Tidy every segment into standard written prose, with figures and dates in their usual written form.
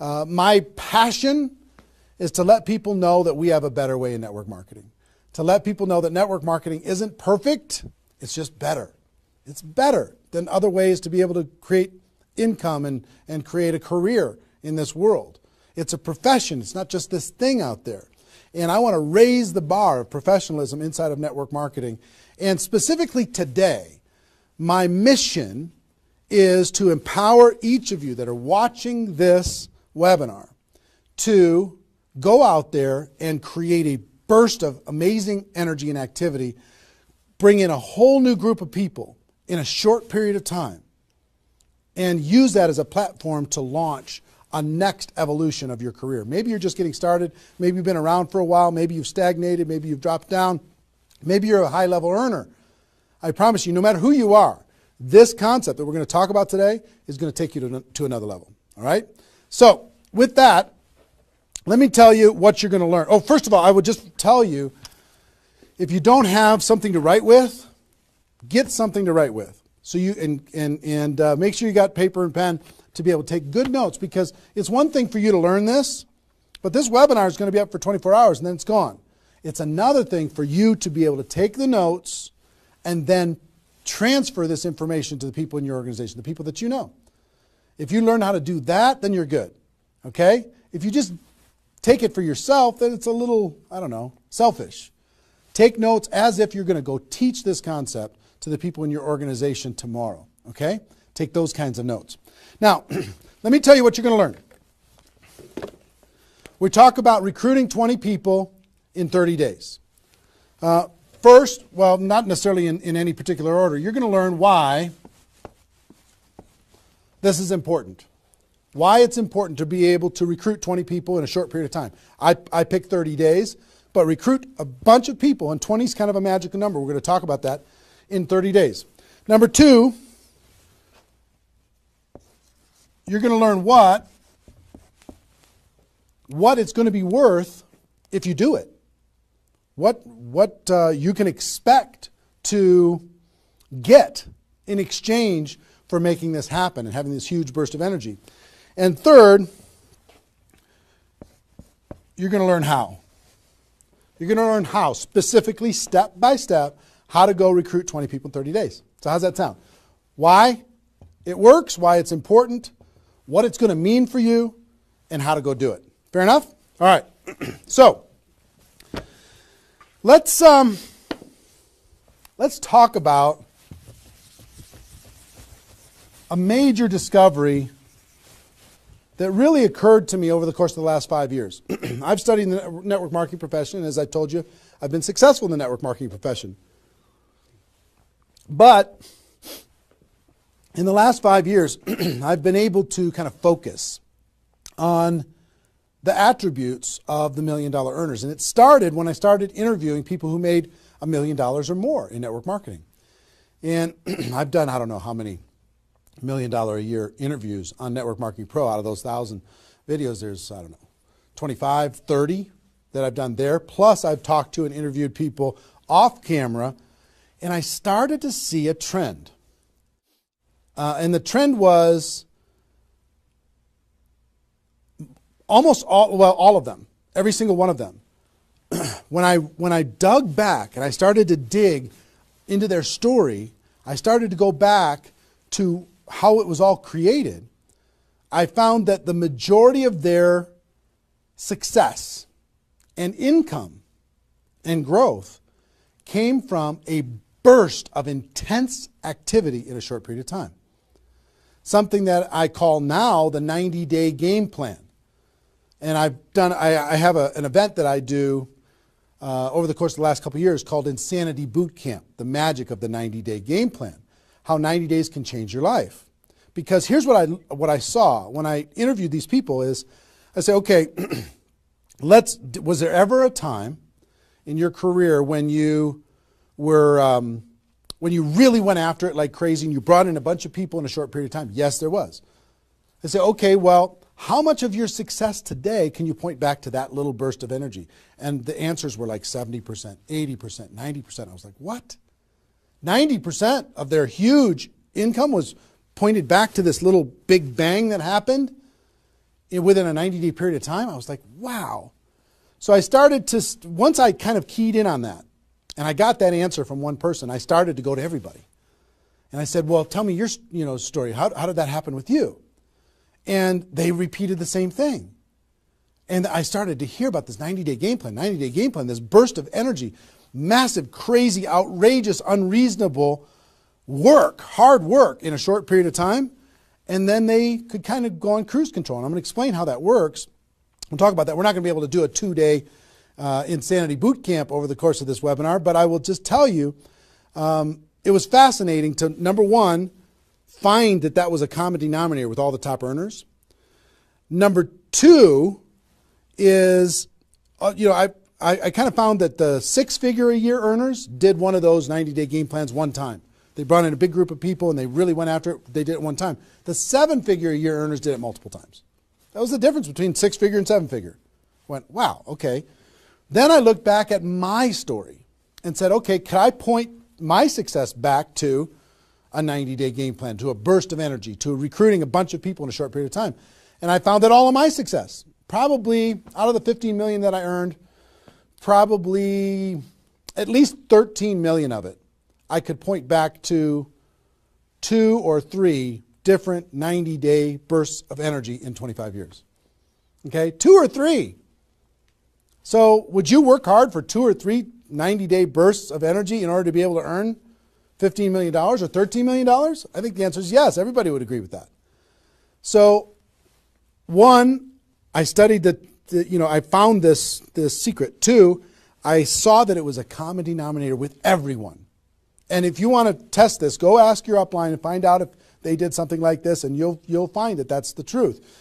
My passion is to let people know that we have a better way in network marketing. To let people know that network marketing isn't perfect, it's just better. It's better than other ways to be able to create income and create a career in this world. It's a profession. It's not just this thing out there. And I want to raise the bar of professionalism inside of network marketing. And specifically today, my mission is to empower each of you that are watching this webinar to go out there and create a burst of amazing energy and activity, bring in a whole new group of people in a short period of time, and use that as a platform to launch a next evolution of your career. Maybe you're just getting started. Maybe you've been around for a while. Maybe you've stagnated. Maybe you've dropped down. Maybe you're a high-level earner. I promise you, no matter who you are, this concept that we're going to talk about today is going to take you to another level. All right? So with that, let me tell you what you're going to learn. Oh, first of all, I would just tell you, if you don't have something to write with, get something to write with. So you and make sure you got paper and pen to be able to take good notes, because it's one thing for you to learn this, but this webinar is going to be up for 24 hours and then it's gone. It's another thing for you to be able to take the notes and then transfer this information to the people in your organization, the people that you know. If you learn how to do that, then you're good. Okay? If you just take it for yourself, then it's a little, I don't know, selfish. Take notes as if you're going to go teach this concept to the people in your organization tomorrow. Okay? Take those kinds of notes. Now, let me tell you what you're going to learn. We talk about recruiting 20 people in 30 days. First, well, not necessarily in any particular order, you're going to learn why this is important. Why it's important to be able to recruit 20 people in a short period of time. I picked 30 days, but recruit a bunch of people, and 20 is kind of a magical number. We're going to talk about that in 30 days. Number two, you're going to learn what it's going to be worth if you do it. What you can expect to get in exchange for making this happen and having this huge burst of energy. And third, you're going to learn how. You're going to learn how, specifically, step by step, how to go recruit 20 people in 30 days. So how's that sound? Why it works, why it's important, what it's going to mean for you, and how to go do it. Fair enough? All right. So let's talk about a major discovery that really occurred to me over the course of the last 5 years. I've studied the network marketing profession, and as I told you, I've been successful in the network marketing profession. But in the last 5 years, I've been able to kind of focus on the attributes of the $1 million earners. And it started when I started interviewing people who made $1 million or more in network marketing. And I've done, I don't know how many $1 million a year interviews on Network Marketing Pro. Out of those 1,000 videos, there's, I don't know, 25, 30 that I've done there. Plus, I've talked to and interviewed people off camera, and I started to see a trend. And the trend was almost all of them, every single one of them. When I dug back and I started to dig into their story, I started to go back to how it was all created. I found that the majority of their success and income and growth came from a burst of intense activity in a short period of time. Something that I call now the 90-day game plan. And I have an event that I do over the course of the last couple of years called Insanity Boot Camp, the magic of the 90-day game plan, how 90 days can change your life. Because here's what I saw when I interviewed these people is, I say, okay, was there ever a time in your career when you were, when you really went after it like crazy and you brought in a bunch of people in a short period of time? Yes, there was. I say, okay, well, how much of your success today can you point back to that little burst of energy? And the answers were like 70%, 80%, 90%. I was like, what? 90% of their huge income was pointed back to this little big bang that happened within a 90-day period of time. I was like, wow. So I started to, once I kind of keyed in on that, and I got that answer from one person, I started to go to everybody. And I said, well, tell me your story. How did that happen with you? And they repeated the same thing. And I started to hear about this 90-day game plan, this burst of energy, massive, crazy, outrageous, unreasonable work, hard work in a short period of time. And then they could kind of go on cruise control. And I'm going to explain how that works. We'll talk about that. We're not going to be able to do a 2-day insanity boot camp over the course of this webinar, but I will just tell you, it was fascinating to, number one, find that was a common denominator with all the top earners. Number two is, I kind of found that the 6-figure-a-year earners did one of those 90-day game plans one time. They brought in a big group of people and they really went after it. They did it one time. The 7-figure-a-year earners did it multiple times. That was the difference between 6-figure and 7-figure. Went, wow, okay. Then I looked back at my story and said, okay, can I point my success back to a 90-day game plan, to a burst of energy, to recruiting a bunch of people in a short period of time? And I found that all of my success, probably out of the 15 million that I earned, probably at least 13 million of it, I could point back to 2 or 3 different 90-day bursts of energy in 25 years. Okay, 2 or 3. So would you work hard for 2 or 3 90-day bursts of energy in order to be able to earn $15 million or $13 million? I think the answer is yes. Everybody would agree with that. So, one, I studied I found this secret. 2, I saw that it was a common denominator with everyone. And if you want to test this, go ask your upline and find out if they did something like this, and you'll find that that's the truth.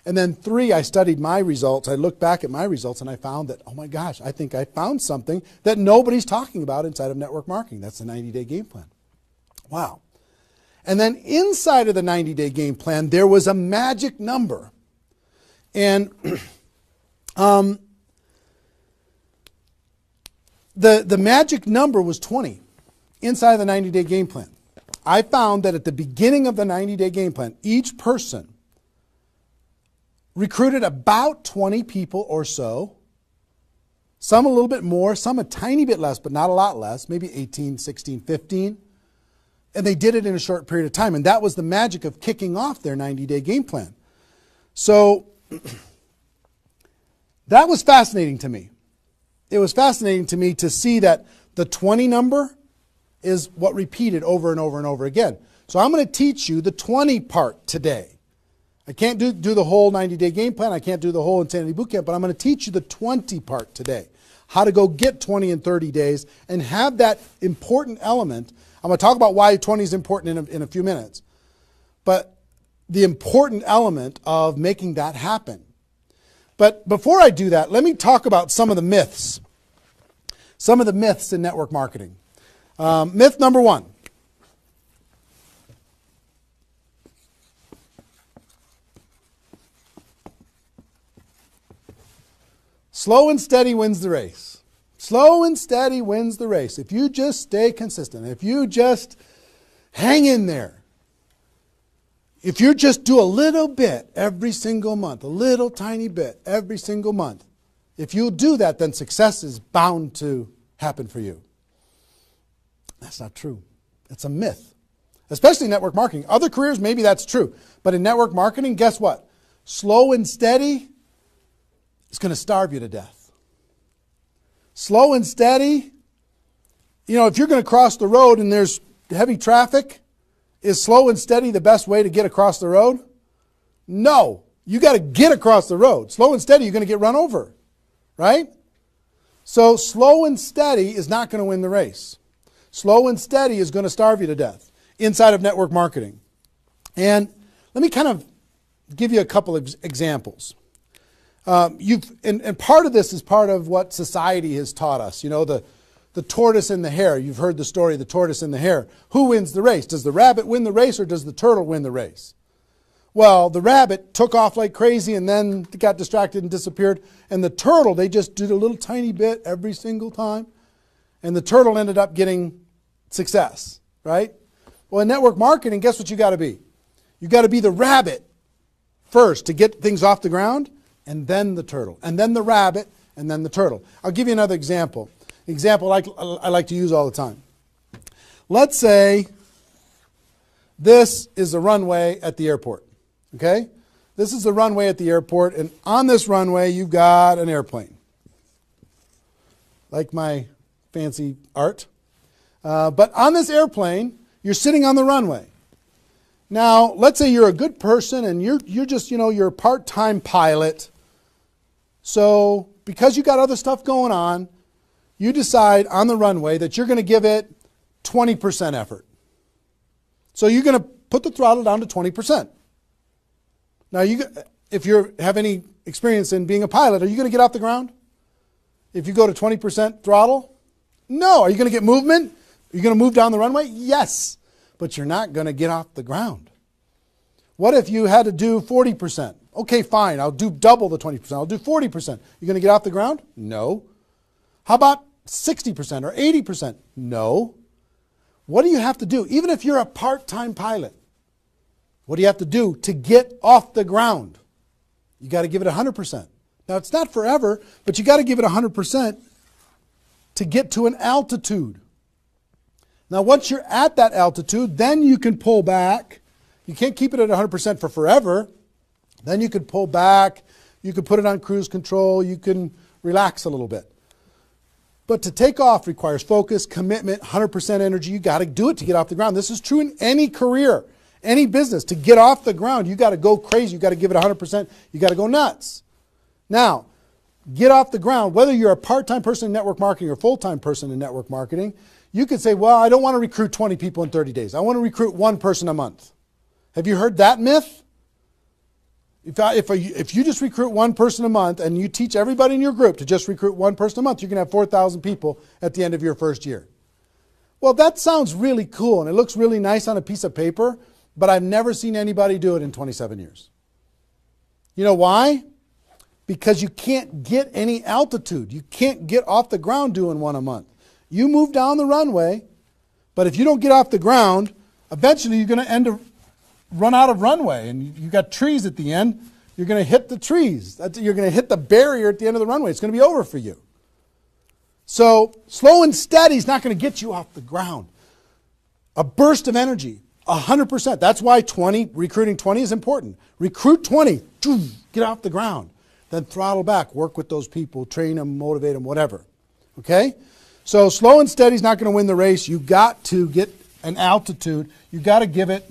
And then 3, I studied my results. I looked back at my results and I found that, oh my gosh, I think I found something that nobody's talking about inside of network marketing. That's the 90-day game plan. Wow. And then inside of the 90-day game plan, there was a magic number. And the magic number was 20 inside of the 90-day game plan. I found that at the beginning of the 90-day game plan, each person recruited about 20 people or so, some a little bit more, some a tiny bit less, but not a lot less, maybe 18, 16, 15. And they did it in a short period of time. And that was the magic of kicking off their 90-day game plan. So that was fascinating to me. It was fascinating to me to see that the 20 number is what repeated over and over and over again. So I'm going to teach you the 20 part today. I can't do the whole 90-day game plan. I can't do the whole Insanity Bootcamp, but I'm going to teach you the 20 part today. How to go get 20 in 30 days and have that important element. I'm going to talk about why 20 is important in a few minutes. But the important element of making that happen. But before I do that, let me talk about some of the myths. Some of the myths in network marketing. Myth number 1. Slow and steady wins the race. Slow and steady wins the race. If you just stay consistent, if you just hang in there, if you just do a little bit every single month, a little tiny bit every single month, if you do that, then success is bound to happen for you. That's not true. It's a myth, especially in network marketing. Other careers, maybe that's true. But in network marketing, guess what? Slow and steady is going to starve you to death. Slow and steady, if you're going to cross the road and there's heavy traffic, is slow and steady the best way to get across the road? No. You got to get across the road. Slow and steady, you're going to get run over, right? So slow and steady is not going to win the race. Slow and steady is going to starve you to death inside of network marketing. And let me kind of give you a couple of examples. And part of this is part of what society has taught us. The tortoise and the hare. You've heard the story of the tortoise and the hare. Who wins the race? Does the rabbit win the race or does the turtle win the race? Well, the rabbit took off like crazy and then got distracted and disappeared. And the turtle, they just did a little tiny bit every single time. And the turtle ended up getting success, right? Well, in network marketing, guess what you got to be? You got to be the rabbit first to get things off the ground, and then the turtle, and then the rabbit, and then the turtle. I'll give you another example. Example I like to use all the time. Let's say this is the runway at the airport. Okay? This is the runway at the airport, and on this runway you've got an airplane. Like my fancy art. But on this airplane, you're sitting on the runway. Now, let's say you're a good person and you're just, you're a part-time pilot. So, because you got other stuff going on, you decide on the runway that you're going to give it 20% effort. So you're going to put the throttle down to 20%. Now, if you have any experience in being a pilot, are you going to get off the ground? If you go to 20% throttle? No. Are you going to get movement? Are you going to move down the runway? Yes. But you're not going to get off the ground. What if you had to do 40%? Okay, fine. I'll do double the 20%. I'll do 40%. You going to get off the ground? No. How about 60% or 80%? No. What do you have to do? Even if you're a part-time pilot, what do you have to do to get off the ground? You got to give it 100%. Now, it's not forever, but you got to give it 100% to get to an altitude. Now, once you're at that altitude, then you can pull back. You can't keep it at 100% for forever. Then you could pull back. You could put it on cruise control. You can relax a little bit. But to take off requires focus, commitment, 100% energy. You got to do it to get off the ground. This is true in any career, any business. To get off the ground, you got to go crazy. You got to give it 100%. You got to go nuts. Now, get off the ground. Whether you're a part-time person in network marketing or a full-time person in network marketing, you could say, well, I don't want to recruit 20 people in 30 days. I want to recruit one person a month. Have you heard that myth? If you just recruit one person a month and you teach everybody in your group to just recruit one person a month, you're going to have 4,000 people at the end of your first year. Well, that sounds really cool and it looks really nice on a piece of paper, but I've never seen anybody do it in 27 years. You know why? Because you can't get any altitude. You can't get off the ground doing one a month. You move down the runway, but if you don't get off the ground, eventually you're going to run out of runway, and you've got trees at the end. You're going to hit the trees. You're going to hit the barrier at the end of the runway. It's going to be over for you. So slow and steady is not going to get you off the ground. A burst of energy, 100%. That's why recruiting 20 is important. Recruit 20, get off the ground. Then throttle back, work with those people, train them, motivate them, whatever. Okay? So slow and steady is not going to win the race. You've got to get an altitude. You've got to give it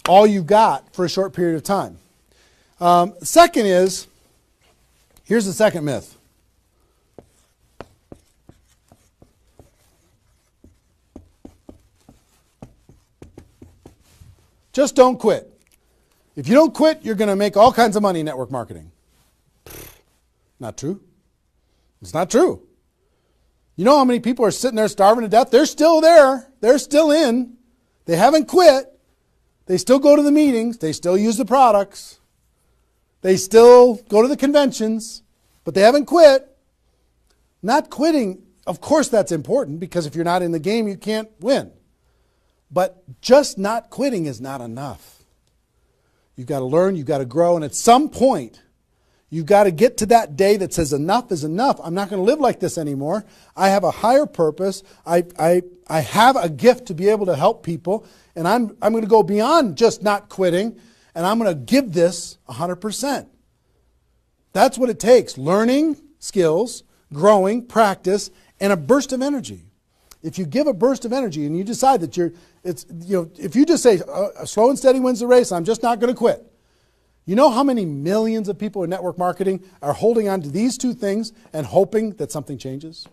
all you got for a short period of time. Second is, here's the second myth. Just don't quit. If you don't quit, you're going to make all kinds of money in network marketing. Not true. It's not true. You know how many people are sitting there starving to death? They're still there. They're still in. They haven't quit. They still go to the meetings. They still use the products. They still go to the conventions, but they haven't quit. Not quitting, of course that's important, because if you're not in the game, you can't win. But just not quitting is not enough. You've got to learn, you've got to grow, and at some point, you've got to get to that day that says enough is enough. I'm not going to live like this anymore. I have a higher purpose. I have a gift to be able to help people, and I'm going to go beyond just not quitting, and I'm going to give this 100%. That's what it takes. Learning skills, growing, practice, and a burst of energy. If you give a burst of energy and you decide that if you just say slow and steady wins the race, I'm just not going to quit. You know how many millions of people in network marketing are holding on to these two things and hoping that something changes?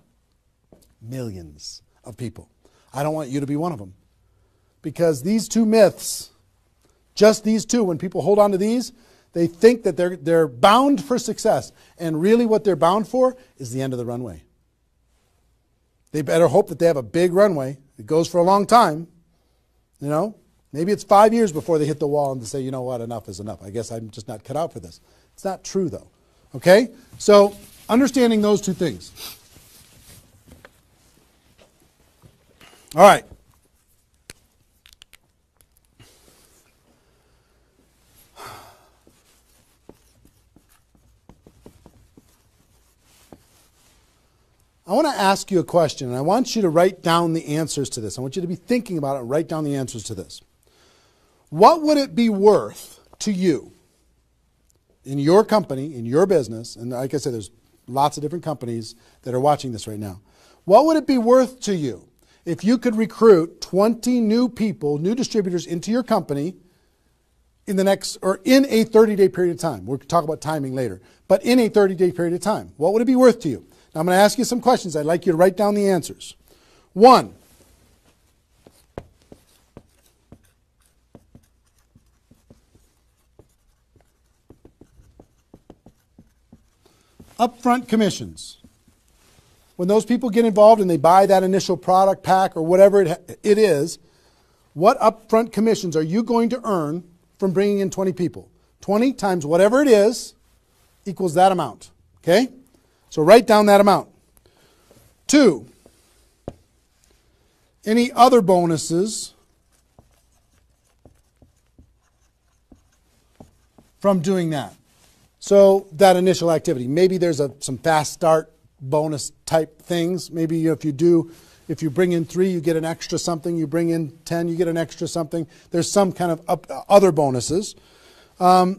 Millions of people. I don't want you to be one of them. Because these two myths, just these two, when people hold on to these, they think that they're bound for success. And really what they're bound for is the end of the runway. They better hope that they have a big runway. It goes for a long time. You know, maybe it's 5 years before they hit the wall and they say, you know what, enough is enough. I guess I'm just not cut out for this. It's not true though. Okay? So understanding those two things. All right. I want to ask you a question, and I want you to write down the answers to this. I want you to be thinking about it and write down the answers to this. What would it be worth to you in your company, in your business, and like I said, there's lots of different companies that are watching this right now. What would it be worth to you if you could recruit 20 new people, new distributors into your company in the next, or in a 30-day period of time? We'll talk about timing later, but in a 30-day period of time. What would it be worth to you? Now I'm going to ask you some questions. I'd like you to write down the answers. 1, upfront commissions. When those people get involved and they buy that initial product pack or whatever it is, what upfront commissions are you going to earn from bringing in 20 people? 20 times whatever it is equals that amount. Okay? So write down that amount. 2, any other bonuses from doing that? So that initial activity, maybe there's some fast start bonus type things. Maybe if you bring in 3, you get an extra something. You bring in 10, you get an extra something. There's some kind of other bonuses. How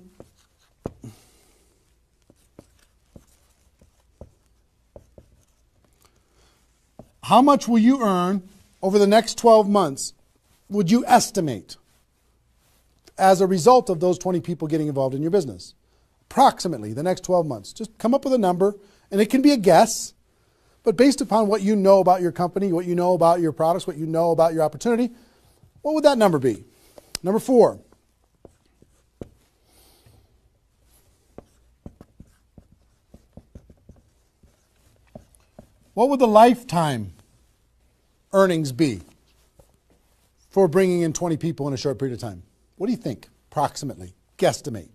much will you earn over the next 12 months, would you estimate, as a result of those 20 people getting involved in your business? Approximately the next 12 months. Just come up with a number, and it can be a guess, but based upon what you know about your company, what you know about your products, what you know about your opportunity, what would that number be? Number 4. What would the lifetime earnings be for bringing in 20 people in a short period of time? What do you think, approximately? Guesstimate.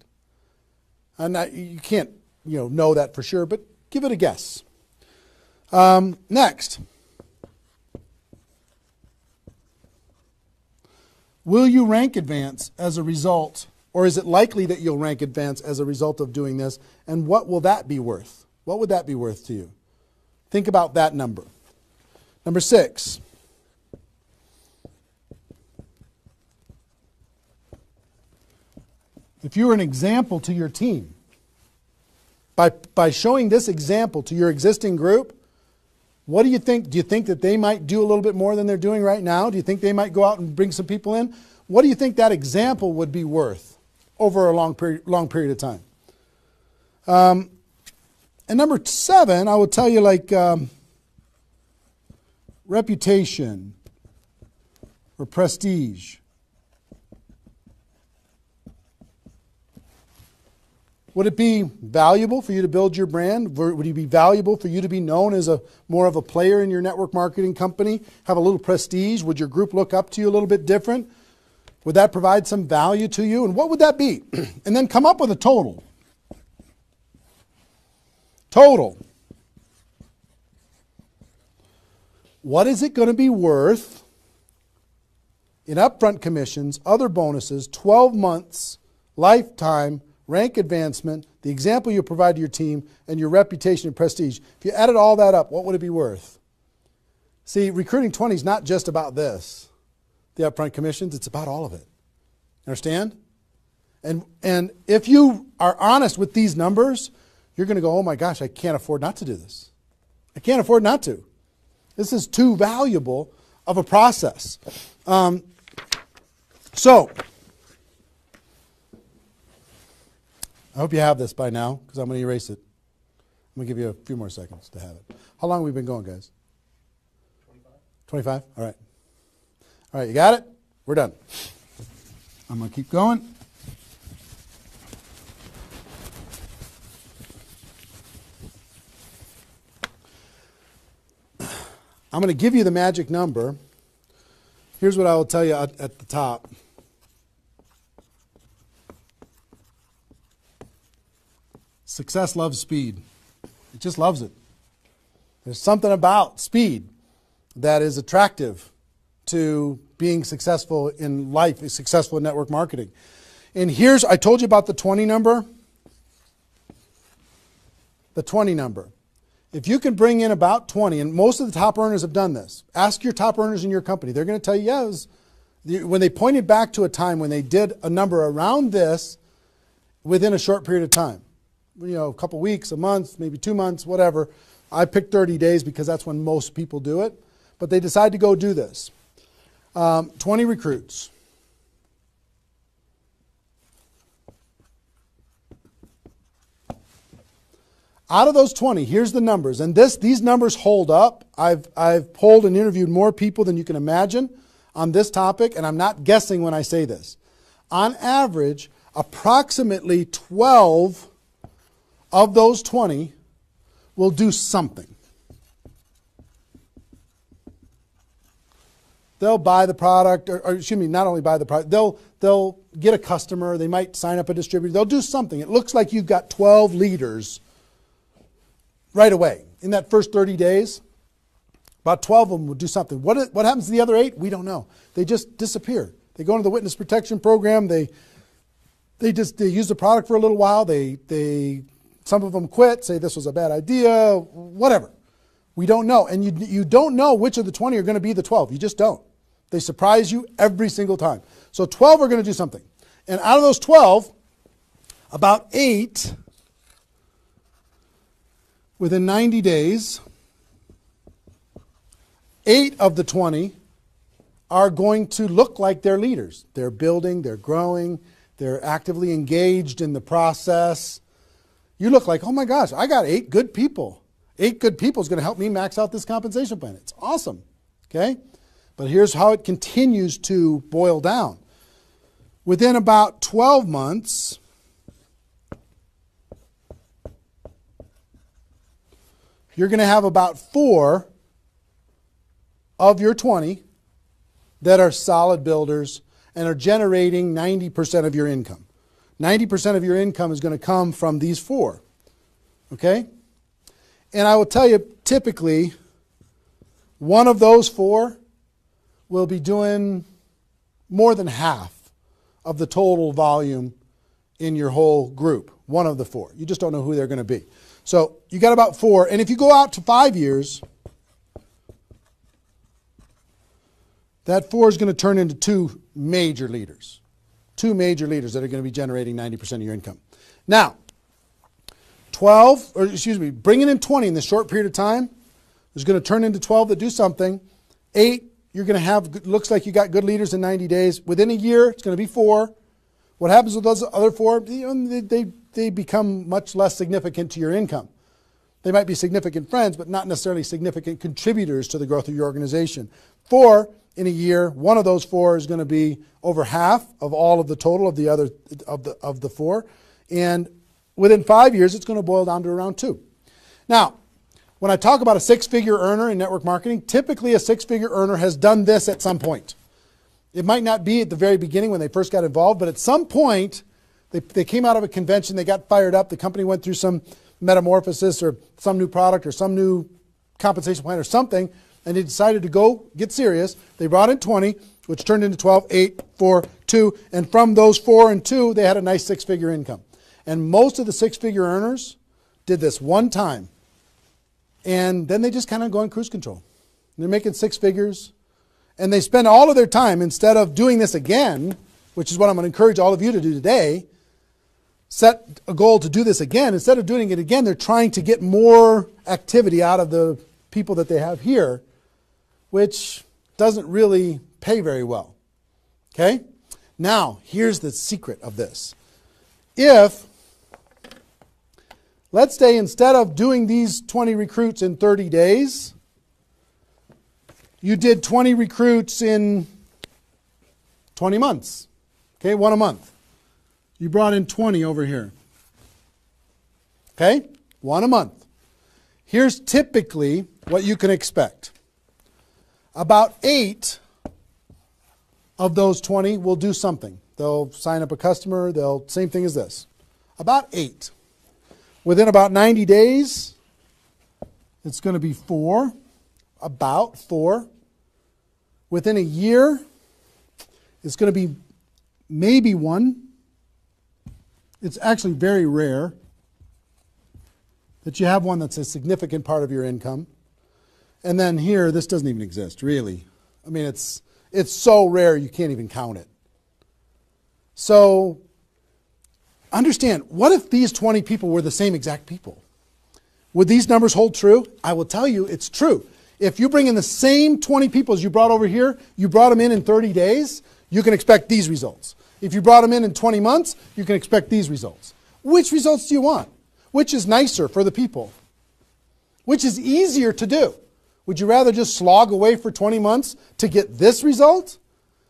And you can't, know that for sure, but give it a guess. Next. Will you rank advance as a result, or is it likely that you'll rank advance as a result of doing this? And what will that be worth? What would that be worth to you? Think about that number. Number 6. If you were an example to your team, by showing this example to your existing group, what do you think? Do you think that they might do a little bit more than they're doing right now? Do you think they might go out and bring some people in? What do you think that example would be worth over a long period of time? And number 7, I will tell you, like reputation or prestige. Would it be valuable for you to build your brand? Would it be valuable for you to be known as more of a player in your network marketing company? Have a little prestige? Would your group look up to you a little bit different? Would that provide some value to you? And what would that be? And then come up with a total. Total. What is it going to be worth in upfront commissions, other bonuses, 12 months, lifetime, rank advancement, the example you provide to your team, and your reputation and prestige? If you added all that up, what would it be worth? See, recruiting 20 is not just about this, the upfront commissions. It's about all of it. Understand? And if you are honest with these numbers, you're going to go, oh my gosh, I can't afford not to do this. I can't afford not to. This is too valuable of a process. So, I hope you have this by now, because I'm going to erase it. I'm going to give you a few more seconds to have it. How long have we been going, guys? 25? All right. All right, you got it? We're done. I'm going to keep going. I'm going to give you the magic number. Here's what I will tell you at the top. Success loves speed. It just loves it. There's something about speed that is attractive to being successful in life, successful in network marketing. And I told you about the 20 number. The 20 number. If you can bring in about 20, and most of the top earners have done this, ask your top earners in your company. They're going to tell you, yes, when they pointed back to a time when they did a number around this within a short period of time, a couple weeks, a month, maybe 2 months, whatever. I picked 30 days because that's when most people do it. But they decide to go do this. 20 recruits. Out of those 20, here's the numbers. And these numbers hold up. I've polled and interviewed more people than you can imagine on this topic, and I'm not guessing when I say this. On average, approximately 12 of those 20 will do something. They'll buy the product, or excuse me, not only buy the product, they'll get a customer, they might sign up a distributor, they'll do something. It looks like you've got 12 leaders right away. In that first 30 days, about 12 of them will do something. What happens to the other 8? We don't know. They just disappear. They go into the witness protection program, they use the product for a little while, some of them quit, say this was a bad idea, whatever. We don't know. And you don't know which of the 20 are going to be the 12. You just don't. They surprise you every single time. So 12 are going to do something. And out of those 12, about 8, within 90 days, 8 of the 20 are going to look like they're leaders. They're building, they're growing, they're actively engaged in the process. You look like, oh my gosh, I got 8 good people. 8 good people is going to help me max out this compensation plan. It's awesome. Okay? But here's how it continues to boil down. Within about 12 months, you're going to have about 4 of your 20 that are solid builders and are generating 90% of your income. 90% of your income is going to come from these 4. Okay? And I will tell you, typically, one of those 4 will be doing more than half of the total volume in your whole group. One of the 4. You just don't know who they're going to be. So you got about 4. And if you go out to 5 years, that 4 is going to turn into 2 major leaders. 2 major leaders that are going to be generating 90% of your income. Now, bringing in 20 in this short period of time is going to turn into 12 that do something. 8, you're going to have, looks like you got good leaders in 90 days. Within a year, it's going to be 4. What happens with those other 4? They become much less significant to your income. They might be significant friends, but not necessarily significant contributors to the growth of your organization. 4, in a year, one of those 4 is going to be over half of all of the total of the other of the 4. And within 5 years, it's going to boil down to around 2. Now, when I talk about a 6-figure earner in network marketing, typically a 6-figure earner has done this at some point. It might not be at the very beginning when they first got involved, but at some point, they came out of a convention, they got fired up, the company went through some metamorphosis or some new product or some new compensation plan or something, and they decided to go get serious. They brought in 20, which turned into 12, 8, 4, 2, and from those 4 and 2, they had a nice 6-figure income. And most of the 6-figure earners did this one time, and then they just kind of go in cruise control. And they're making 6 figures, and they spend all of their time, instead of doing this again, which is what I'm going to encourage all of you to do today, set a goal to do this again. Instead of doing it again, they're trying to get more activity out of the people that they have here, which doesn't really pay very well. Okay? Now, here's the secret of this. If, let's say instead of doing these 20 recruits in 30 days, you did 20 recruits in 20 months. Okay, 1 a month. You brought in 20 over here. Okay, 1 a month. Here's typically what you can expect. About 8 of those 20 will do something. They'll sign up a customer. Same thing as this. About 8. Within about 90 days, it's going to be 4. About 4. Within a year, it's going to be maybe 1. It's actually very rare. that you have one that's a significant part of your income. And then here, this doesn't even exist, really. I mean, it's so rare you can't even count it. So understand, what if these 20 people were the same exact people? Would these numbers hold true? I will tell you it's true. If you bring in the same 20 people as you brought over here, you brought them in 30 days, you can expect these results. If you brought them in 20 months, you can expect these results. Which results do you want? Which is nicer for the people? Which is easier to do? Would you rather just slog away for 20 months to get this result?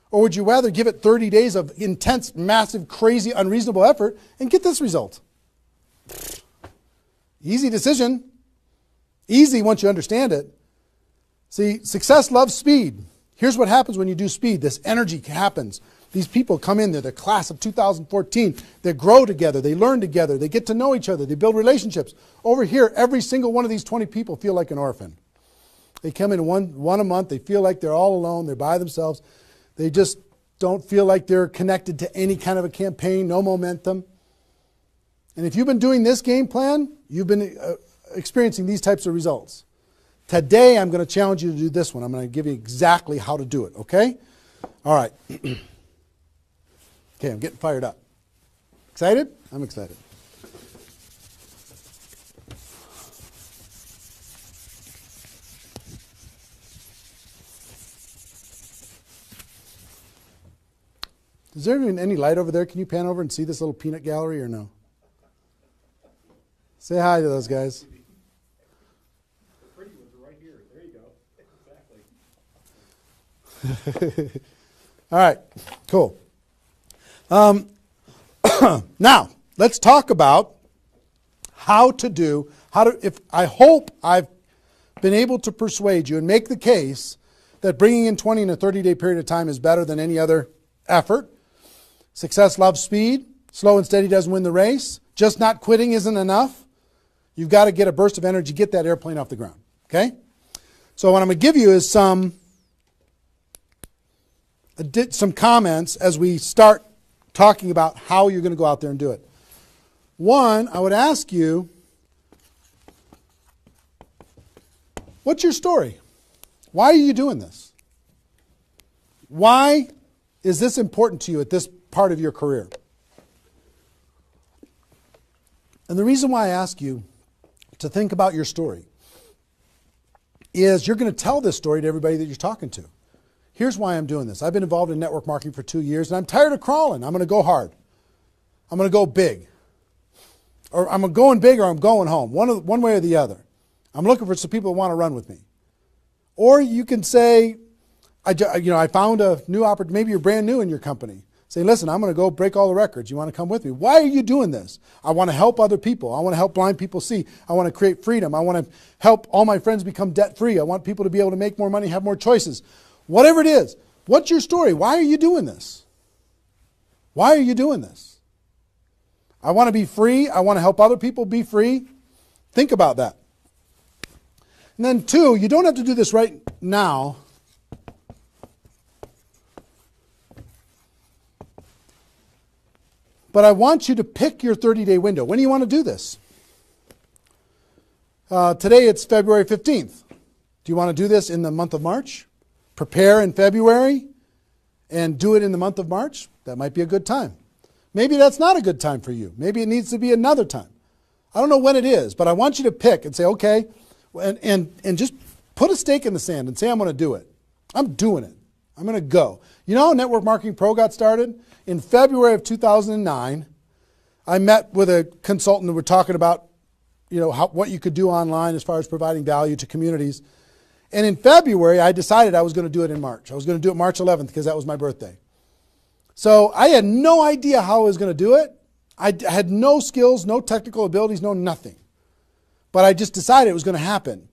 Or would you rather give it 30 days of intense, massive, crazy, unreasonable effort and get this result? Easy decision. Easy once you understand it. See, success loves speed. Here's what happens when you do speed. This energy happens. These people come in, they're the class of 2014. They grow together, they learn together, they get to know each other, they build relationships. Over here, every single one of these 20 people feel like an orphan. They come in one a month, they feel like they're all alone, they're by themselves. They just don't feel like they're connected to any kind of a campaign, no momentum. And if you've been doing this game plan, you've been experiencing these types of results. Today, I'm going to challenge you to do this one. I'm going to give you exactly how to do it, okay? All right. Okay, I'm getting fired up. Excited? I'm excited. Is there even any light over there? Can you pan over and see this little peanut gallery or no? Say hi to those guys. The pretty ones are right here. There you go. Exactly. All right, cool. Now, let's talk about I hope I've been able to persuade you and make the case that bringing in 20 in a 30-day period of time is better than any other effort. Success loves speed. Slow and steady doesn't win the race. Just not quitting isn't enough. You've got to get a burst of energy, get that airplane off the ground. Okay? So what I'm going to give you is some comments as we start talking about how you're going to go out there and do it. One, I would ask you, what's your story? Why are you doing this? Why is this important to you at this part of your career? And the reason why I ask you to think about your story is you're going to tell this story to everybody that you're talking to. Here's why I'm doing this. I've been involved in network marketing for 2 years, and I'm tired of crawling. I'm going to go hard. I'm going to go big. Or I'm going big or I'm going home. One way or the other. I'm looking for some people that want to run with me. Or you can say, I found a new opportunity. Maybe you're brand new in your company. Say, listen, I'm going to go break all the records. You want to come with me? Why are you doing this? I want to help other people. I want to help blind people see. I want to create freedom. I want to help all my friends become debt-free. I want people to be able to make more money, have more choices. Whatever it is, what's your story? Why are you doing this? Why are you doing this? I want to be free. I want to help other people be free. Think about that. And then two, you don't have to do this right now. But I want you to pick your 30-day window. When do you want to do this? Today it's February 15th. Do you want to do this in the month of March? Prepare in February and do it in the month of March? That might be a good time. Maybe that's not a good time for you. Maybe it needs to be another time. I don't know when it is, but I want you to pick and say, okay, and just put a stake in the sand and say, I'm going to do it. I'm doing it. I'm going to go. You know how Network Marketing Pro got started? In February of 2009, I met with a consultant and we're talking about, what you could do online as far as providing value to communities. And in February, I decided I was going to do it in March. I was going to do it March 11th because that was my birthday. So I had no idea how I was going to do it. I had no skills, no technical abilities, no nothing. But I just decided it was going to happen.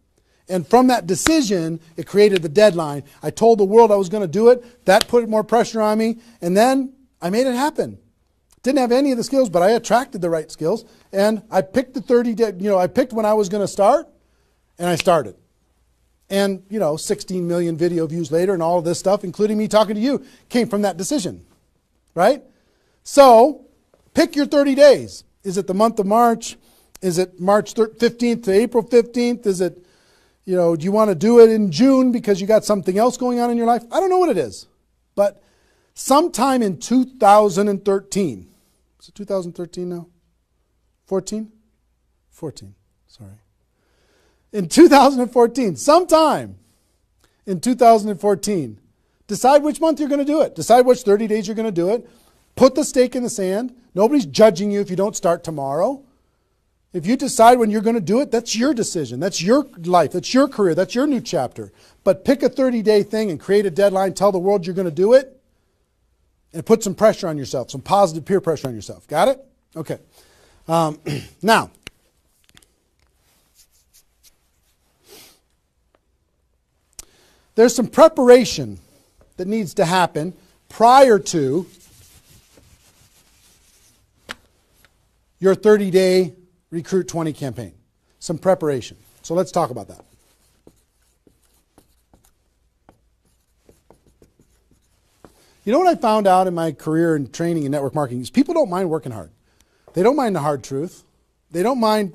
And from that decision, it created the deadline. I told the world I was going to do it. That put more pressure on me. And then I made it happen. Didn't have any of the skills, but I attracted the right skills. And I picked the 30 day, I picked when I was going to start, and I started. And, 16 million video views later and all of this stuff, including me talking to you, came from that decision. Right? So, pick your 30 days. Is it the month of March? Is it March 15th to April 15th? Is it, do you want to do it in June because you got something else going on in your life? I don't know what it is. But sometime in 2013, is it 2013 now? 14? 14, sorry. In 2014, sometime in 2014, decide which month you're going to do it. Decide which 30 days you're going to do it. Put the stake in the sand. Nobody's judging you if you don't start tomorrow. If you decide when you're going to do it, that's your decision. That's your life. That's your career. That's your new chapter. But pick a 30-day thing and create a deadline. Tell the world you're going to do it. And put some pressure on yourself, some positive peer pressure on yourself. Got it? Okay. Now, there's some preparation that needs to happen prior to your 30-day Recruit 20 campaign. Some preparation. So let's talk about that. You know what I found out in my career in training in network marketing is people don't mind working hard. They don't mind the hard truth. They don't mind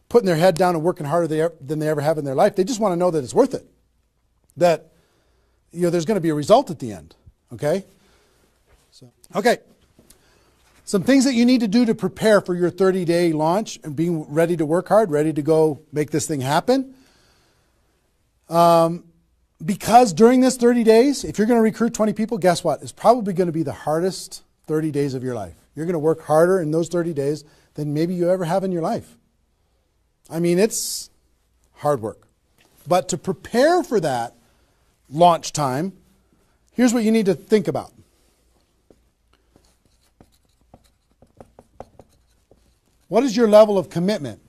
putting their head down and working harder than they ever have in their life. They just want to know that it's worth it. That there's going to be a result at the end. Okay? Okay. Some things that you need to do to prepare for your 30-day launch and being ready to work hard, ready to go make this thing happen. Because during this 30 days, if you're going to recruit 20 people, guess what? It's probably going to be the hardest 30 days of your life. You're going to work harder in those 30 days than maybe you ever have in your life. I mean, it's hard work. But to prepare for that launch time, here's what you need to think about. What is your level of commitment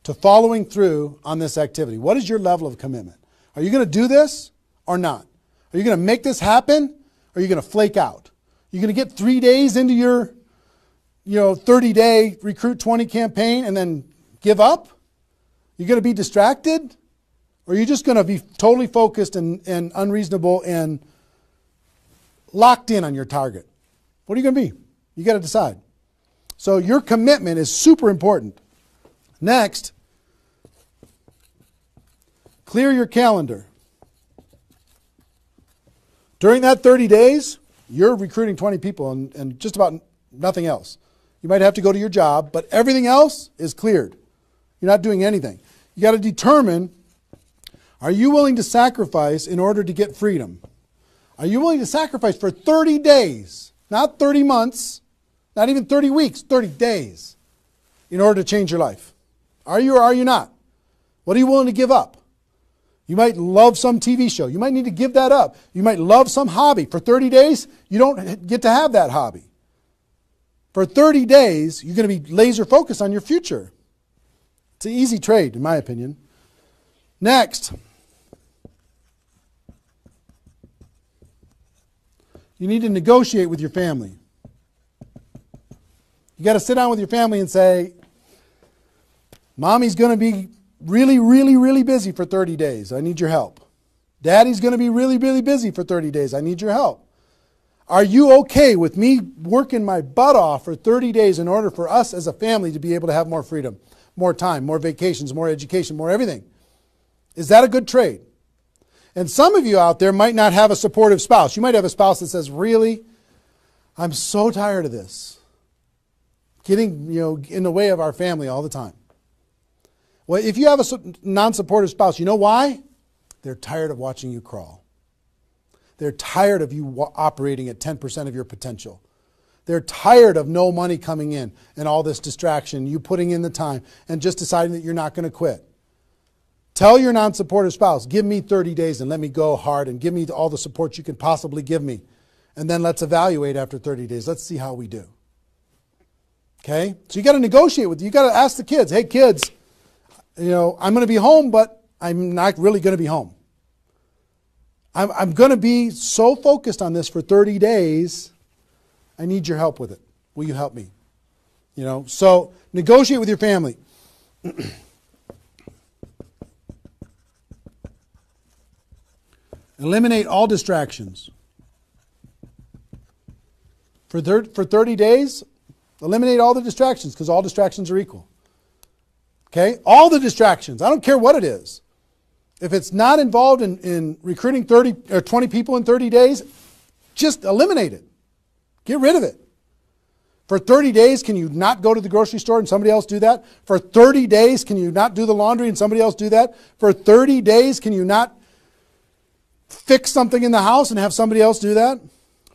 to following through on this activity? What is your level of commitment? Are you going to do this or not? Are you going to make this happen or are you going to flake out? You're going to get 3 days into your 30-day Recruit 20 campaign and then give up? You're going to be distracted? Or are you just going to be totally focused and unreasonable and locked in on your target? What are you going to be? You got to decide. So your commitment is super important. Next, clear your calendar. During that 30 days, you're recruiting 20 people and just about nothing else. You might have to go to your job, but everything else is cleared. You're not doing anything. You got to determine, are you willing to sacrifice in order to get freedom? Are you willing to sacrifice for 30 days, not 30 months, not even 30 weeks, 30 days, in order to change your life? Are you or are you not? What are you willing to give up? You might love some TV show. You might need to give that up. You might love some hobby. For 30 days, you don't get to have that hobby. For 30 days, you're going to be laser focused on your future. It's an easy trade, in my opinion. Next, you need to negotiate with your family. You got to sit down with your family and say, Mommy's going to be really, really, really busy for 30 days. I need your help. Daddy's going to be really, really busy for 30 days. I need your help. Are you okay with me working my butt off for 30 days in order for us as a family to be able to have more freedom, more time, more vacations, more education, more everything? Is that a good trade? And some of you out there might not have a supportive spouse. You might have a spouse that says, really, I'm so tired of this. Getting in the way of our family all the time. Well, if you have a non-supportive spouse, you know why? They're tired of watching you crawl. They're tired of you operating at 10% of your potential. They're tired of no money coming in and all this distraction, you putting in the time and just deciding that you're not going to quit. Tell your non-supportive spouse, give me 30 days and let me go hard and give me all the support you can possibly give me. And then let's evaluate after 30 days. Let's see how we do. Okay? So you got to negotiate with, you got to ask the kids, hey kids, I'm going to be home, but I'm not really going to be home. I'm going to be so focused on this for 30 days. I need your help with it. Will you help me? So negotiate with your family. Eliminate all distractions. For 30 days, eliminate all the distractions because all distractions are equal. Okay? All the distractions. I don't care what it is. If it's not involved in recruiting 30 or 20 people in 30 days, just eliminate it. Get rid of it. For 30 days, can you not go to the grocery store and somebody else do that? For 30 days, can you not do the laundry and somebody else do that? For 30 days, can you not fix something in the house and have somebody else do that?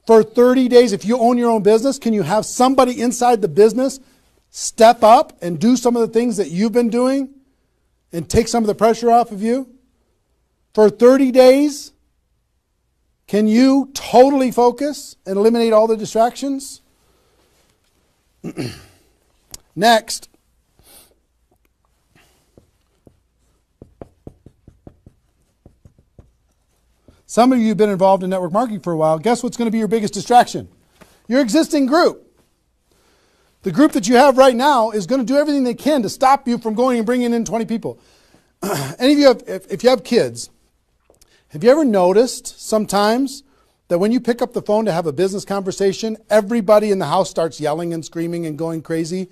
For 30 days, if you own your own business, can you have somebody inside the business step up and do some of the things that you've been doing and take some of the pressure off of you? For 30 days, can you totally focus and eliminate all the distractions? Next, some of you have been involved in network marketing for a while. Guess what's going to be your biggest distraction? Your existing group. The group that you have right now is going to do everything they can to stop you from going and bringing in 20 people. Any of you have, if you have kids, have you ever noticed sometimes that when you pick up the phone to have a business conversation, everybody in the house starts yelling and screaming and going crazy?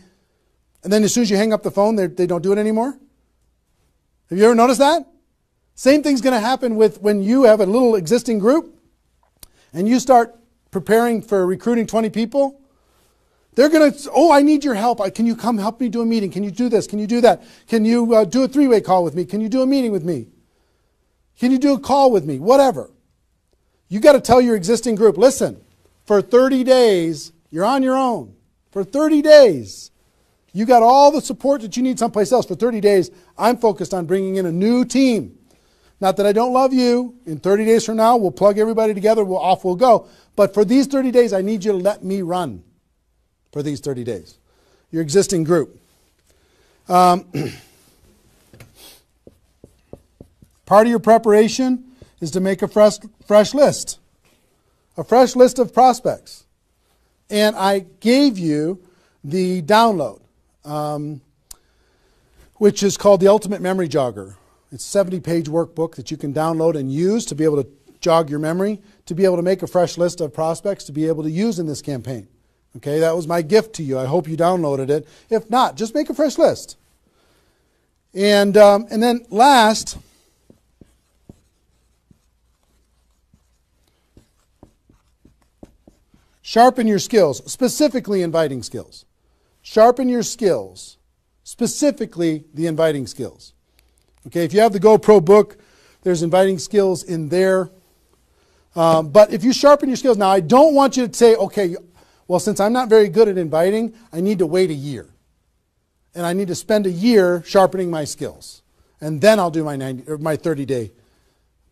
And then as soon as you hang up the phone, they don't do it anymore? Have you ever noticed that? Same thing's going to happen with when you have a little existing group and you start preparing for recruiting 20 people. They're going to, oh, I need your help. Can you come help me do a meeting? Can you do this? Can you do that? Can you do a three-way call with me? Can you do a meeting with me? Can you do a call with me? Whatever. You got to tell your existing group, listen, for 30 days, you're on your own. For 30 days, you got all the support that you need someplace else. For 30 days, I'm focused on bringing in a new team. Not that I don't love you. In 30 days from now, we'll plug everybody together. Off we'll go. But for these 30 days, I need you to let me run for these 30 days. Your existing group. Part of your preparation is to make a fresh list. A fresh list of prospects. And I gave you the download, which is called the Ultimate Memory Jogger. It's a 70-page workbook that you can download and use to be able to jog your memory, to be able to make a fresh list of prospects to be able to use in this campaign. Okay, that was my gift to you. I hope you downloaded it. If not, just make a fresh list. And then last, sharpen your skills, specifically inviting skills. Sharpen your skills, specifically the inviting skills. Okay, if you have the GoPro book, there's inviting skills in there. But if you sharpen your skills, now I don't want you to say, okay, well, since I'm not very good at inviting, I need to wait a year. And I need to spend a year sharpening my skills. And then I'll do my 30-day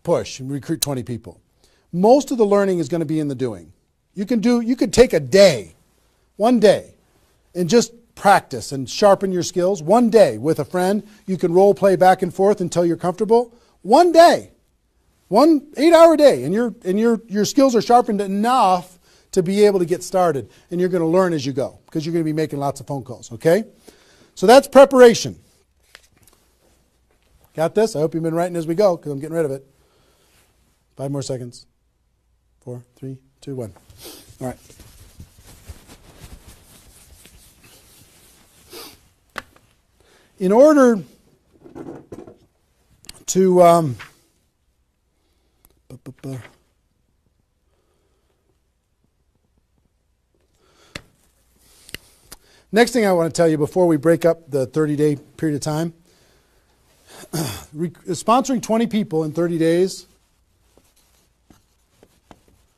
push and recruit 20 people. Most of the learning is going to be in the doing. You could take a day, one day, and just practice and sharpen your skills. One day with a friend, you can role play back and forth until you're comfortable. One day, 1 8-hour day, and your skills are sharpened enough to be able to get started. And you're going to learn as you go because you're going to be making lots of phone calls, okay? So that's preparation. Got this? I hope you've been writing as we go because I'm getting rid of it. 5 more seconds. 4, 3, 2, 1. All right. In order to next thing I want to tell you before we break up the 30-day period of time, sponsoring 20 people in 30 days,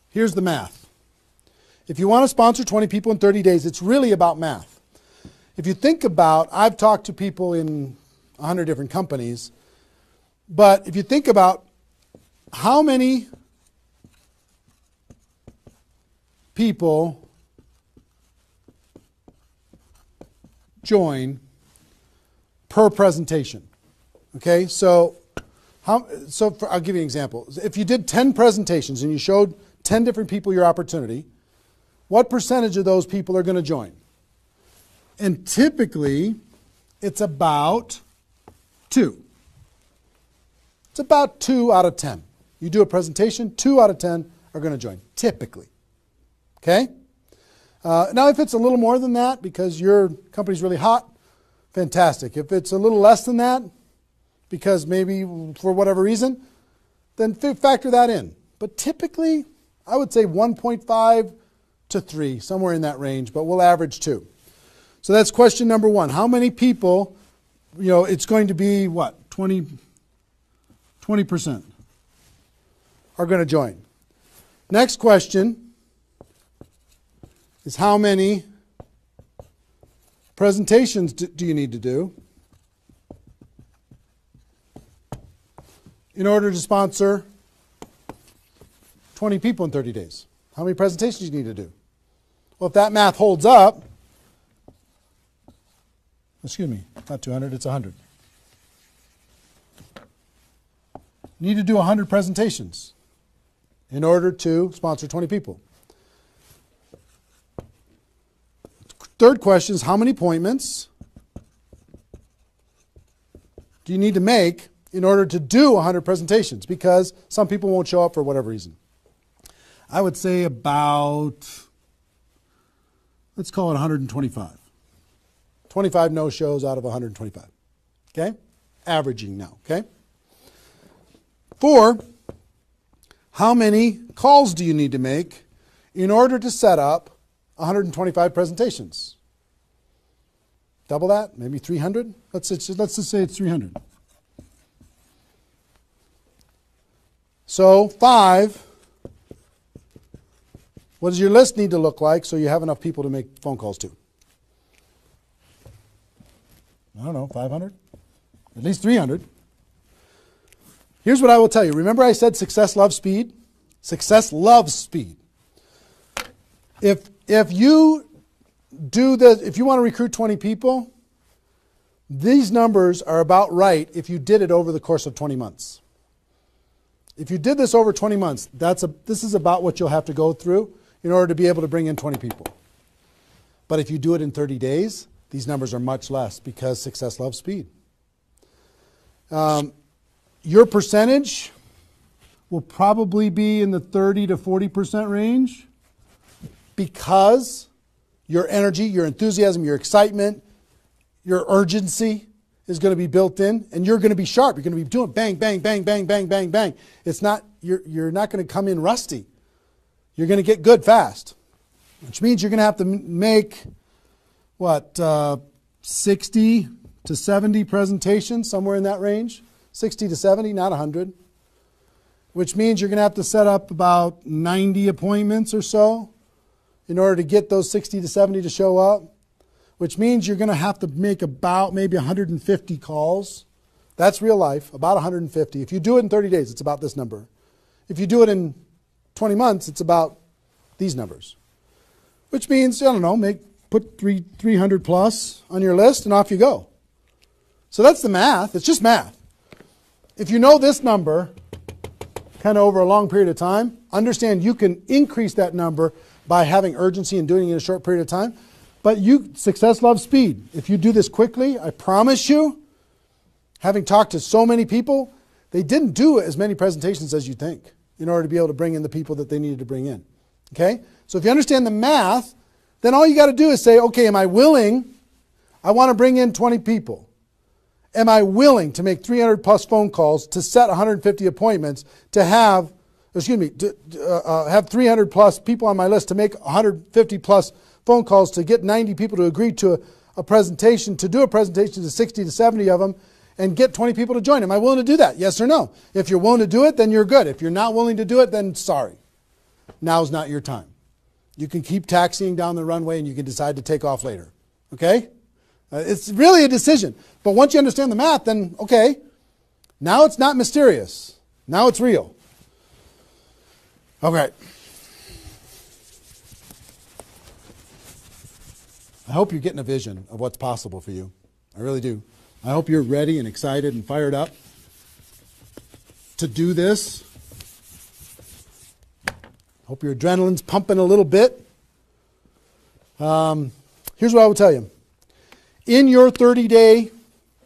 here's the math. If you want to sponsor 20 people in 30 days, it's really about math. If you think about, I've talked to people in 100 different companies, but if you think about how many people join per presentation. Okay, so I'll give you an example. If you did 10 presentations and you showed 10 different people your opportunity, what percentage of those people are going to join? And typically, it's about 2. It's about 2 out of 10. You do a presentation, 2 out of 10 are going to join, typically. Okay? Now, if it's a little more than that because your company's really hot, fantastic. If it's a little less than that, because maybe for whatever reason, then factor that in. But typically, I would say 1.5 to 3, somewhere in that range, but we'll average 2. So that's question number 1. How many people, it's going to be what? 20% are going to join. Next question is how many presentations do you need to do in order to sponsor 20 people in 30 days? How many presentations do you need to do? Well, if that math holds up, excuse me, not 200, it's 100. You need to do 100 presentations in order to sponsor 20 people. Third question is how many appointments do you need to make in order to do 100 presentations? Because some people won't show up for whatever reason. I would say about, let's call it 125. 25 no-shows out of 125. Okay? Averaging now. Okay? 4, how many calls do you need to make in order to set up 125 presentations? Double that? Maybe 300? Let's just say it's 300. So 5, what does your list need to look like so you have enough people to make phone calls to? I don't know, 500? At least 300. Here's what I will tell you. Remember I said success loves speed? Success loves speed. If you do this, if you want to recruit 20 people, these numbers are about right if you did it over the course of 20 months. If you did this over 20 months, this is about what you'll have to go through in order to be able to bring in 20 people. But if you do it in 30 days, these numbers are much less because success loves speed. Your percentage will probably be in the 30 to 40% range because your energy, your enthusiasm, your excitement, your urgency is going to be built in, and you're going to be sharp. You're going to be doing bang, bang, bang, bang, bang, bang, bang. It's not, you're not going to come in rusty. You're going to get good fast, which means you're going to have to make, 60 to 70 presentations, somewhere in that range. 60 to 70, not 100. Which means you're going to have to set up about 90 appointments or so in order to get those 60 to 70 to show up. Which means you're going to have to make about maybe 150 calls. That's real life, about 150. If you do it in 30 days, it's about this number. If you do it in 20 months, it's about these numbers. Which means, I don't know, put 300 plus on your list and off you go. So that's the math. It's just math. If you know this number kind of over a long period of time, understand you can increase that number by having urgency and doing it in a short period of time. But success loves speed. If you do this quickly, I promise you, having talked to so many people, they didn't do as many presentations as you think in order to be able to bring in the people that they needed to bring in. Okay? So if you understand the math, then all you got to do is say, okay, am I willing? I want to bring in 20 people. Am I willing to make 300 plus phone calls to set 150 appointments to have 300 plus people on my list to make 150 plus phone calls to get 90 people to agree to a presentation, to do a presentation to 60 to 70 of them and get 20 people to join. Am I willing to do that? Yes or no? If you're willing to do it, then you're good. If you're not willing to do it, then sorry. Now's not your time. You can keep taxiing down the runway and you can decide to take off later. Okay? It's really a decision. But once you understand the math, then okay, now it's not mysterious. Now it's real. Okay. I hope you're getting a vision of what's possible for you. I really do. I hope you're ready and excited and fired up to do this. Hope your adrenaline's pumping a little bit. Here's what I will tell you. In your 30-day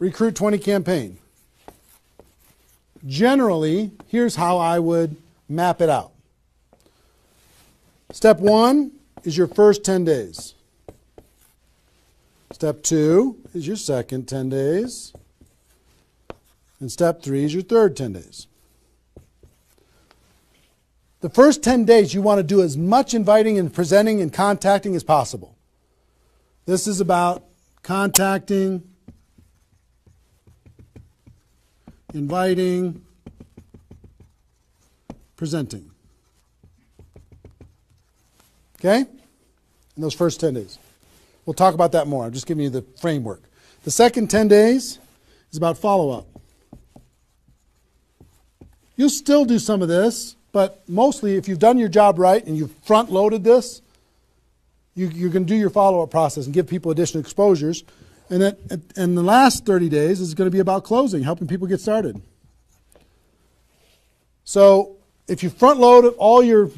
Recruit 20 campaign, generally, here's how I would map it out. Step 1 is your first 10 days. Step 2 is your second 10 days. And step 3 is your third 10 days. The first 10 days, you want to do as much inviting and presenting and contacting as possible. This is about contacting, inviting, presenting. Okay? In those first 10 days. We'll talk about that more. I'm just giving you the framework. The second 10 days is about follow-up. You'll still do some of this, but mostly if you've done your job right and you've front-loaded this, you're going to do your follow-up process and give people additional exposures. And the last 30 days is going to be about closing, helping people get started. So if you front-load all your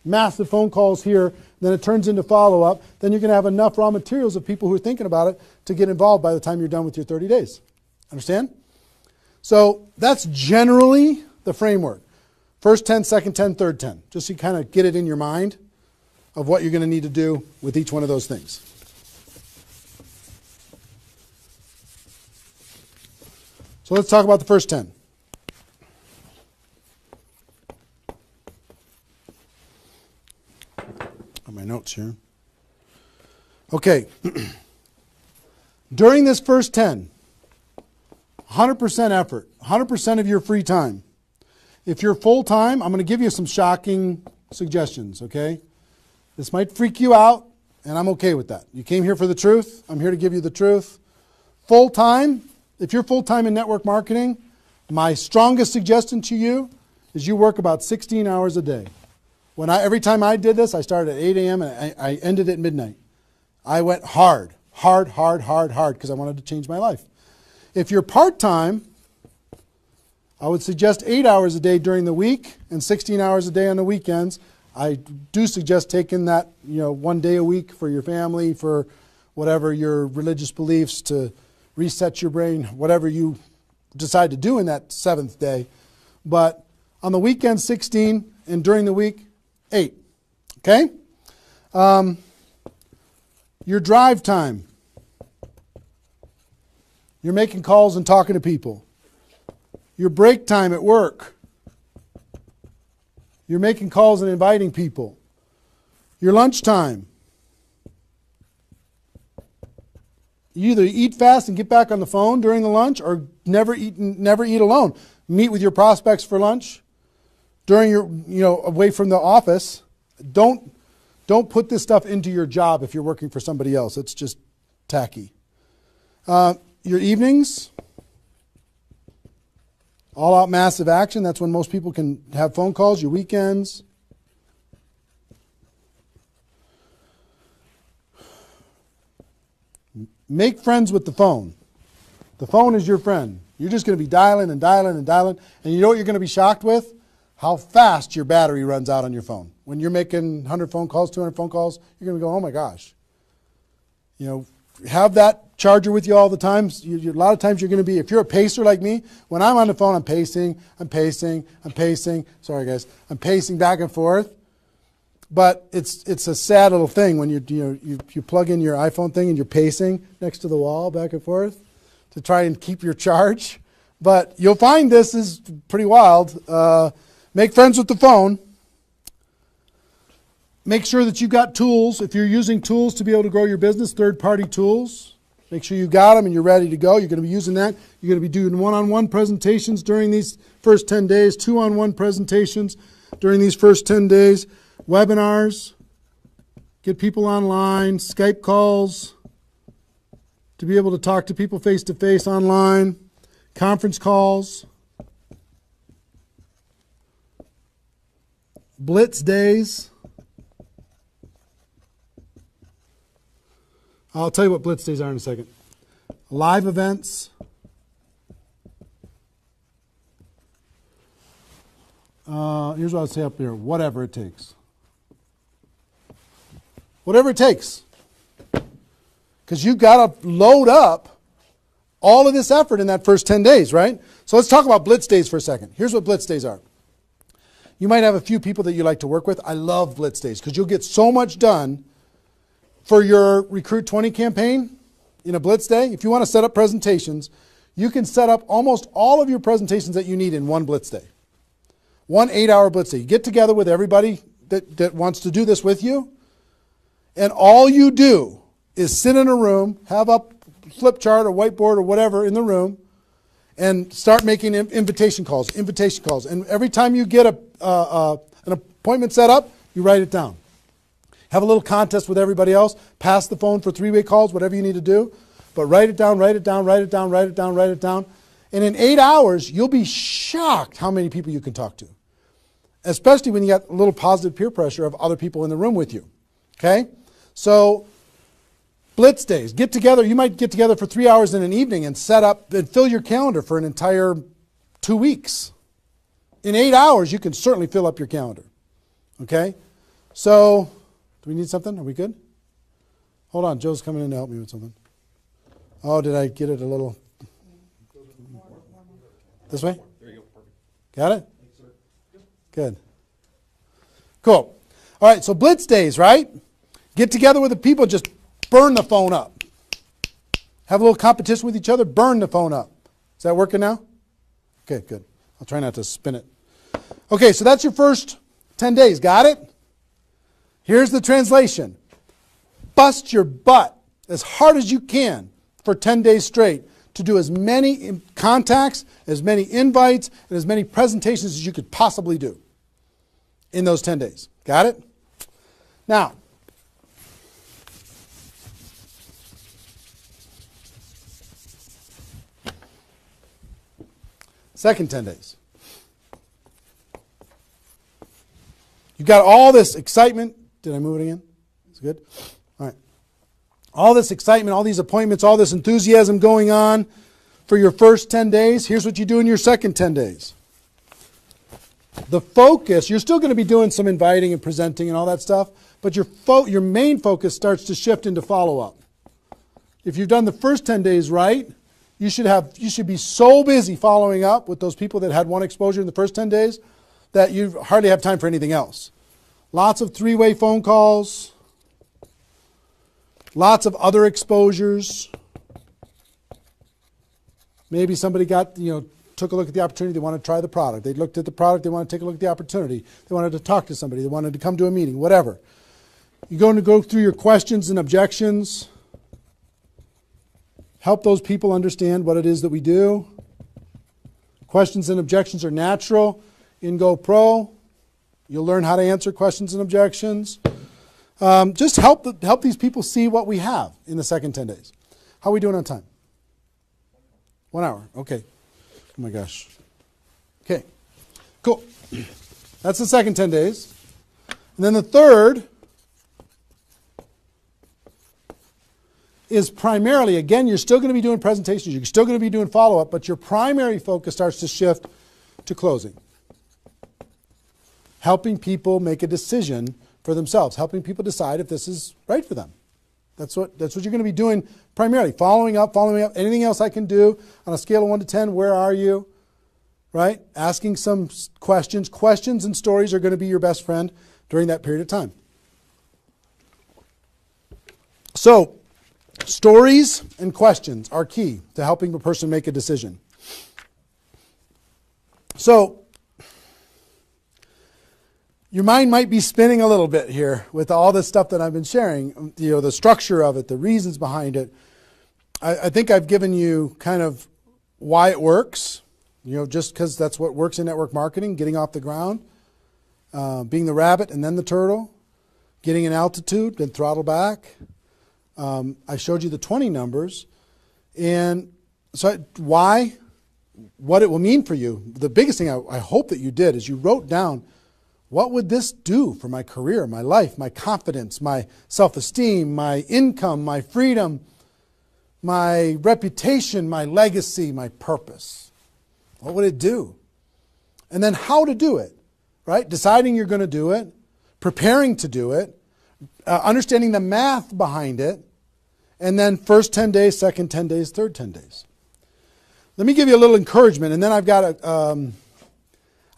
massive phone calls here, then it turns into follow-up, then you're going to have enough raw materials of people who are thinking about it to get involved by the time you're done with your 30 days. Understand? So that's generally the framework. First 10, second 10, third 10. Just so you kind of get it in your mind of what you're going to need to do with each one of those things. So let's talk about the first 10. On my notes here. Okay. During this first 10, 100% effort, 100% of your free time. If you're full-time, I'm going to give you some shocking suggestions, okay? This might freak you out, and I'm okay with that. You came here for the truth. I'm here to give you the truth. Full-time, if you're full-time in network marketing, my strongest suggestion to you is you work about 16 hours a day. Every time I did this, I started at 8 a.m. and I ended at midnight. I went hard, because I wanted to change my life. If you're part-time, I would suggest 8 hours a day during the week and 16 hours a day on the weekends. I do suggest taking that, 1 day a week for your family, for whatever your religious beliefs, to reset your brain, whatever you decide to do in that 7th day. But on the weekend, 16, and during the week, 8. Okay? Your drive time. You're making calls and talking to people. Your break time at work. You're making calls and inviting people. Your lunch time. You either eat fast and get back on the phone during the lunch, or never eat alone. Meet with your prospects for lunch during your, away from the office. Don't put this stuff into your job if you're working for somebody else. It's just tacky. Your evenings. All out massive action. That's when most people can have phone calls. Your weekends. Make friends with the phone. The phone is your friend. You're just going to be dialing and dialing and dialing. And you know what you're going to be shocked with? How fast your battery runs out on your phone. When you're making 100 phone calls, 200 phone calls, you're going to go, oh my gosh. Have that charger with you all the time. A lot of times you're going to be, if you're a pacer like me, when I'm on the phone, I'm pacing. Sorry guys. I'm pacing back and forth. But it's a sad little thing when you plug in your iPhone thing and you're pacing next to the wall back and forth to try and keep your charge. But you'll find this is pretty wild. Make friends with the phone. Make sure that you've got tools. If you're using tools to be able to grow your business, third-party tools, make sure you've got them and you're ready to go. You're going to be using that. You're going to be doing one-on-one presentations during these first 10 days, two-on-one presentations during these first 10 days, webinars, get people online, Skype calls, to be able to talk to people face-to-face online, conference calls, blitz days. I'll tell you what blitz days are in a second. Live events. Here's what I'll say up here. Whatever it takes. Whatever it takes. Because you've got to load up all of this effort in that first 10 days, right? So let's talk about blitz days for a second. Here's what blitz days are. You might have a few people that you like to work with. I love blitz days because you'll get so much done for your Recruit 20 campaign in a Blitz day, if you want to set up presentations, you can set up almost all of your presentations that you need in one Blitz day. 1 8-hour Blitz day. You get together with everybody that wants to do this with you, and all you do is sit in a room, have a flip chart or whiteboard or whatever in the room, and start making invitation calls. And every time you get an appointment set up, you write it down. Have a little contest with everybody else. Pass the phone for 3-way calls, whatever you need to do. But write it down, write it down, write it down, write it down, write it down. And in 8 hours, you'll be shocked how many people you can talk to. Especially when you got a little positive peer pressure of other people in the room with you. Okay? So, Blitz days. Get together. You might get together for 3 hours in an evening and set up and fill your calendar for an entire 2 weeks. In 8 hours, you can certainly fill up your calendar. Okay? So, do we need something? Are we good? Hold on. Joe's coming in to help me with something. Oh, did I get it a little? This way? There you go. Perfect. Got it? Good. Cool. All right, so Blitz days, right? Get together with the people, just burn the phone up. Have a little competition with each other, burn the phone up. Is that working now? Okay, good. I'll try not to spin it. Okay, so that's your first 10 days. Got it? Here's the translation. Bust your butt as hard as you can for 10 days straight to do as many contacts, as many invites, and as many presentations as you could possibly do in those 10 days. Got it? Now, second 10 days. You've got all this excitement. Did I move it again? Is it good? All right. All this excitement, all these appointments, all this enthusiasm going on for your first 10 days. Here's what you do in your second 10 days. The focus, you're still going to be doing some inviting and presenting and all that stuff, but your main focus starts to shift into follow-up. If you've done the first 10 days right, you should be so busy following up with those people that had one exposure in the first 10 days that you hardly have time for anything else. Lots of 3-way phone calls, lots of other exposures. Maybe somebody took a look at the opportunity, they want to try the product. They looked at the product, they want to take a look at the opportunity. They wanted to talk to somebody, they wanted to come to a meeting, whatever. You're going to go through your questions and objections. Help those people understand what it is that we do. Questions and objections are natural in GoPro. You'll learn how to answer questions and objections. Just help these people see what we have in the second 10 days. How are we doing on time? 1 hour. Okay. Oh my gosh. Okay. Cool. That's the second 10 days. And then the third is primarily, again, you're still going to be doing presentations, you're still going to be doing follow-up, but your primary focus starts to shift to closing. Helping people make a decision for themselves, helping people decide if this is right for them. That's what you're going to be doing primarily, following up, anything else I can do on a scale of 1 to 10, where are you? Right? Asking some questions. Questions and stories are going to be your best friend during that period of time. So, stories and questions are key to helping the person make a decision. So, your mind might be spinning a little bit here with all this stuff that I've been sharing, the structure of it, the reasons behind it. I think I've given you kind of why it works, just because that's what works in network marketing, getting off the ground, being the rabbit and then the turtle, getting an altitude, then throttle back. I showed you the 20 numbers. And so why, what it will mean for you. The biggest thing I hope that you did is you wrote down, what would this do for my career, my life, my confidence, my self-esteem, my income, my freedom, my reputation, my legacy, my purpose? What would it do? And then how to do it, right? Deciding you're going to do it, preparing to do it, understanding the math behind it, and then first 10 days, second 10 days, third 10 days. Let me give you a little encouragement, and then I've got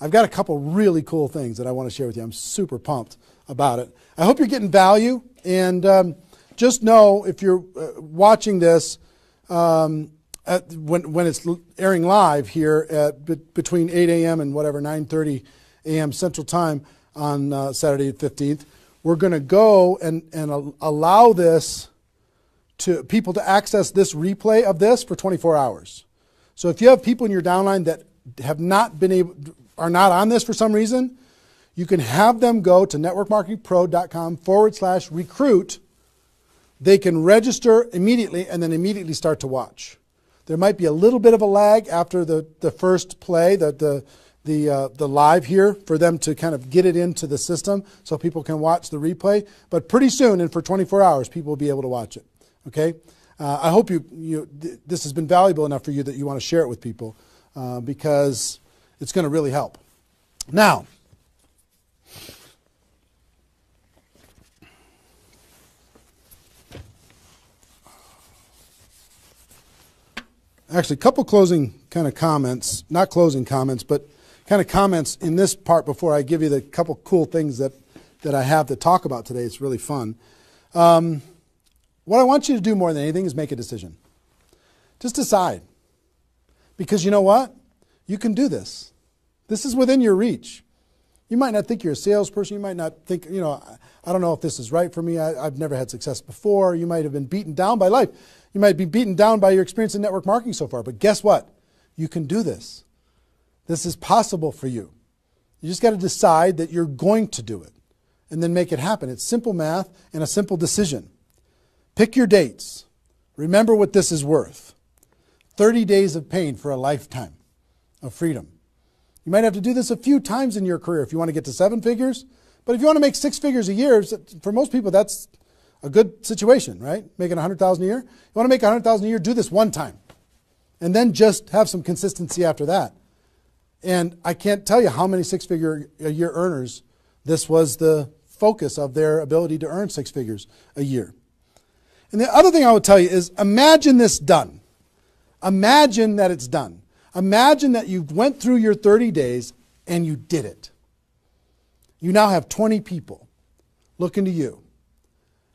a couple really cool things that I want to share with you. I'm super pumped about it. I hope you're getting value, and just know if you're watching this when it's airing live here at between 8 a.m. and whatever 9:30 a.m. Central Time on Saturday the 15th, we're going to go and allow this to people to access this replay of this for 24 hours. So if you have people in your downline that have not been able, are not on this for some reason, you can have them go to networkmarketingpro.com/recruit. They can register immediately and then immediately start to watch. There might be a little bit of a lag after the first play, the live here, for them to kind of get it into the system so people can watch the replay. But pretty soon, and for 24 hours, people will be able to watch it. Okay? I hope this has been valuable enough for you that you want to share it with people because it's going to really help. Now, actually, a couple closing kind of comments, not closing comments, but kind of comments in this part before I give you the couple cool things that I have to talk about today. It's really fun. What I want you to do more than anything is make a decision. Just decide. Because you know what? You can do this. This is within your reach. You might not think you're a salesperson. You might not think, I don't know if this is right for me. I've never had success before. You might have been beaten down by life. You might be beaten down by your experience in network marketing so far. But guess what? You can do this. This is possible for you. You just got to decide that you're going to do it and then make it happen. It's simple math and a simple decision. Pick your dates. Remember what this is worth. 30 days of pain for a lifetime of freedom. You might have to do this a few times in your career if you want to get to 7 figures. But if you want to make 6 figures a year, for most people, that's a good situation, right? Making $100,000 a year. You want to make $100,000 a year, do this one time. And then just have some consistency after that. And I can't tell you how many 6-figure a year earners this was the focus of their ability to earn 6 figures a year. And the other thing I would tell you is imagine this done. Imagine that it's done. Imagine that you went through your 30 days and you did it. You now have 20 people looking to you.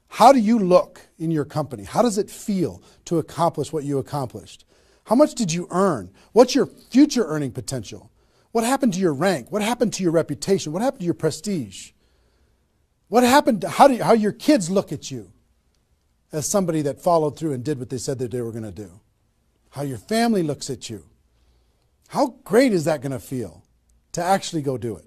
How do you look in your company? How does it feel to accomplish what you accomplished? How much did you earn? What's your future earning potential? What happened to your rank? What happened to your reputation? What happened to your prestige? What happened to how your kids look at you as somebody that followed through and did what they said that they were going to do? How your family looks at you? How great is that going to feel to actually go do it?